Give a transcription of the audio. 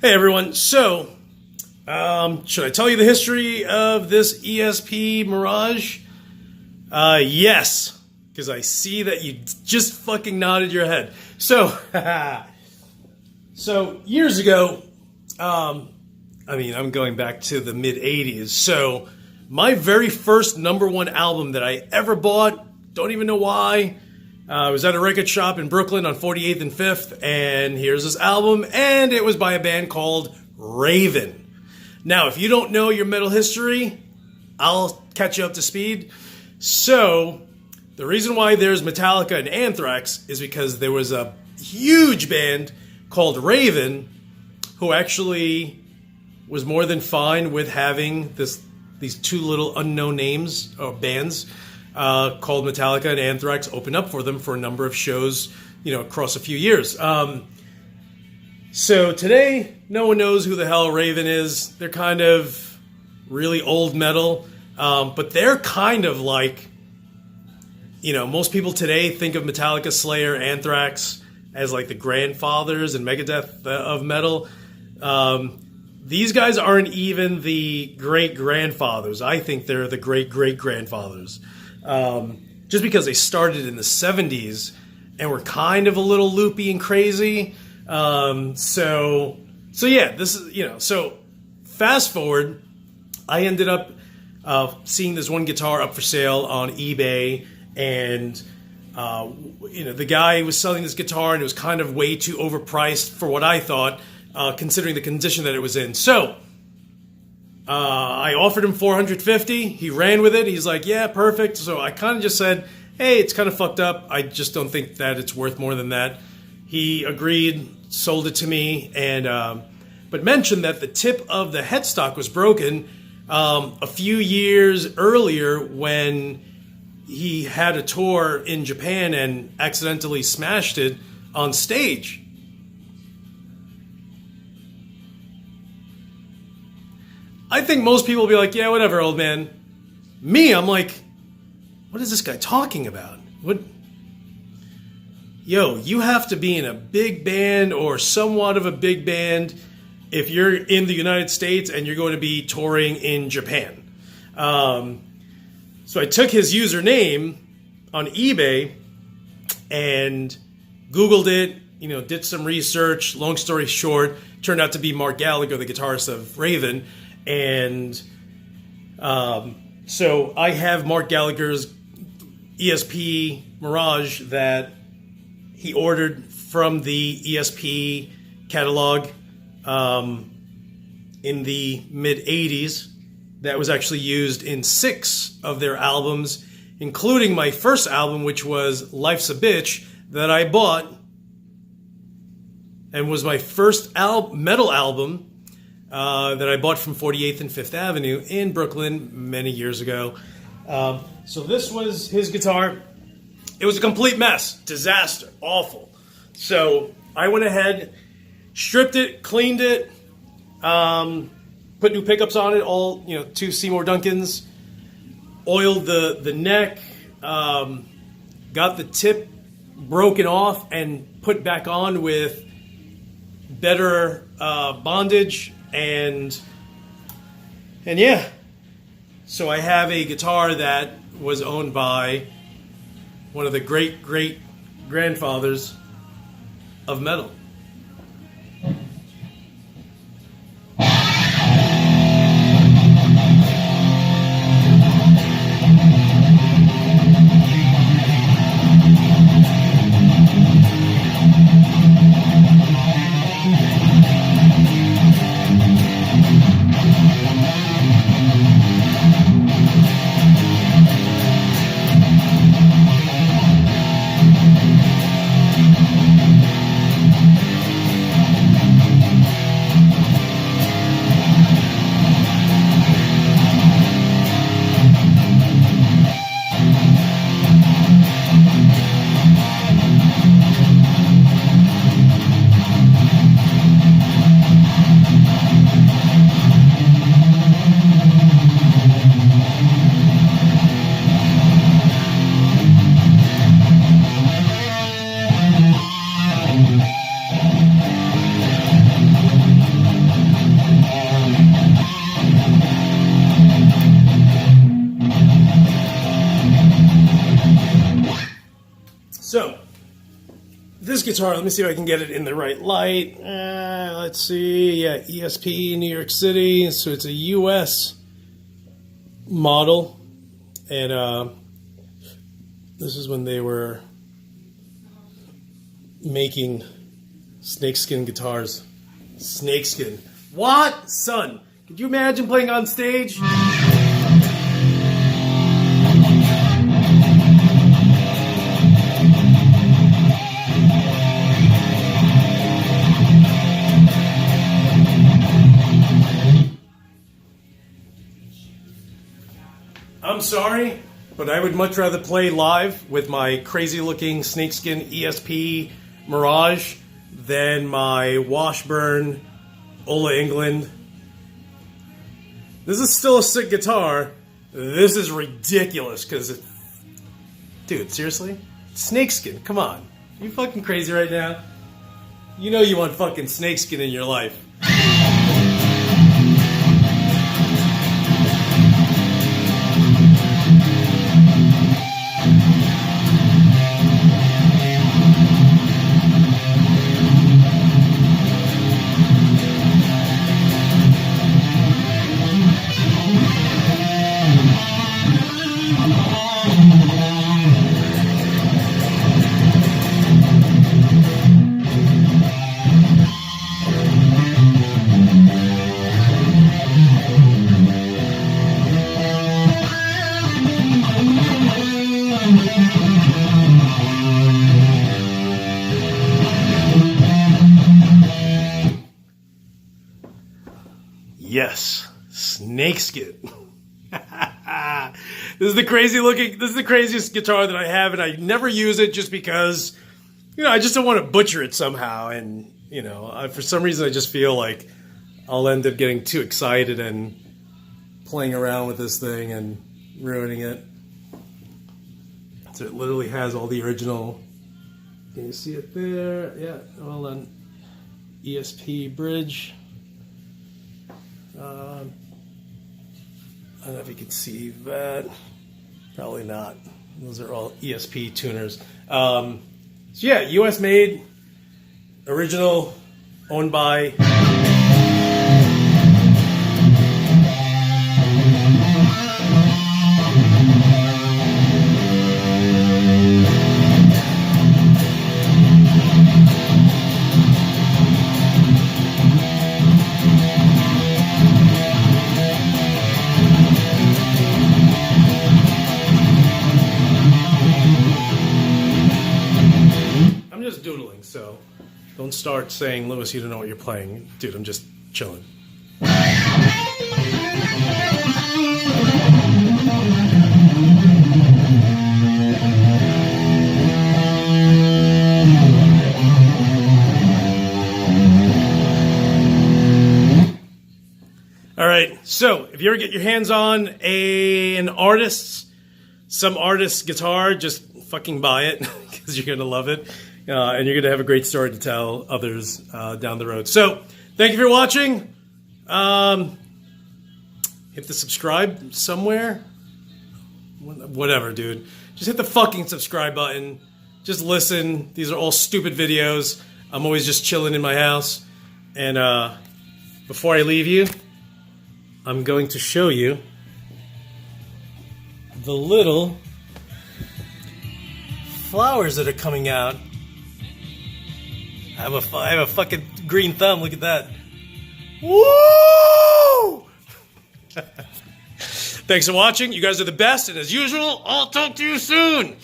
Hey everyone, so should I tell you the history of this ESP Mirage? Yes, because I see that you just fucking nodded your head. So, so years ago, I'm going back to the mid-'80s, so my very first #1 album that I ever bought, don't even know why, I was at a record shop in Brooklyn on 48th and 5th, and here's this album, and it was by a band called Raven. Now, if you don't know your metal history, I'll catch you up to speed. So, the reason why there's Metallica and Anthrax is because there was a huge band called Raven who actually was more than fine with having these two little unknown names or bands called Metallica and Anthrax open up for them for a number of shows, across a few years. So today, no one knows who the hell Raven is. They're kind of really old metal, but they're kind of like, most people today think of Metallica, Slayer, Anthrax as like the grandfathers and Megadeth of metal. These guys aren't even the great-grandfathers. I think they're the great-great-grandfathers. Just because they started in the 70s and were kind of a little loopy and crazy. So yeah, this is, so fast forward, I ended up seeing this one guitar up for sale on eBay, and the guy was selling this guitar, and it was kind of way too overpriced for what I thought, considering the condition that it was in. So I offered him $450. He ran with it. He's like, yeah, perfect. So I kind of just said, hey, it's kind of fucked up. I just don't think that it's worth more than that. He agreed, sold it to me, and but mentioned that the tip of the headstock was broken a few years earlier when he had a tour in Japan and accidentally smashed it on stage. I think most people will be like, yeah, whatever, old man. Me, I'm like, what is this guy talking about? What? Yo, you have to be in a big band or somewhat of a big band if you're in the United States and you're going to be touring in Japan. So I took his username on eBay and Googled it, did some research. Long story short, turned out to be Mark Gallagher, the guitarist of Raven. And so I have Mark Gallagher's ESP Mirage that he ordered from the ESP catalog in the mid-'80s. That was actually used in 6 of their albums, including my first album, which was Life's a Bitch, that I bought and was my first metal album that I bought from 48th and 5th Avenue in Brooklyn many years ago. So this was his guitar. It was a complete mess, disaster, awful. So I went ahead, stripped it, cleaned it, put new pickups on it, all 2 Seymour Duncans, oiled the neck, got the tip broken off and put back on with better bondage. And yeah, so I have a guitar that was owned by one of the great-great-grandfathers of metal. guitar, let me see if I can get it in the right light. Let's see. Yeah, ESP, New York City. So it's a US model. And this is when they were making snakeskin guitars. Snakeskin. What? Son, could you imagine playing on stage? I'm sorry, but I would much rather play live with my crazy-looking snakeskin ESP Mirage than my Washburn Ola England. This is still a sick guitar. This is ridiculous because, dude, seriously? Snakeskin, come on. Are you fucking crazy right now? You know you want fucking snakeskin in your life. Yes, snakeskin. This is the craziest guitar that I have, and I never use it just because, I just don't want to butcher it somehow. And, for some reason I just feel like I'll end up getting too excited and playing around with this thing and ruining it. So it literally has all the original. Can you see it there? Yeah, well done. ESP bridge. I don't know if you can see that. Probably not. Those are all ESP tuners. So yeah, US made, original, owned by. Doodling, so don't start saying, Lewis, you don't know what you're playing. Dude, I'm just chilling. All right, so if you ever get your hands on some artist's guitar, just fucking buy it because you're gonna love it. And you're going to have a great story to tell others down the road. So, thank you for watching. Hit the subscribe somewhere. Whatever, dude. Just hit the fucking subscribe button. Just listen. These are all stupid videos. I'm always just chilling in my house. And before I leave you, I'm going to show you the little flowers that are coming out. I have a fucking green thumb. Look at that. Woo! Thanks for watching. You guys are the best. And as usual, I'll talk to you soon.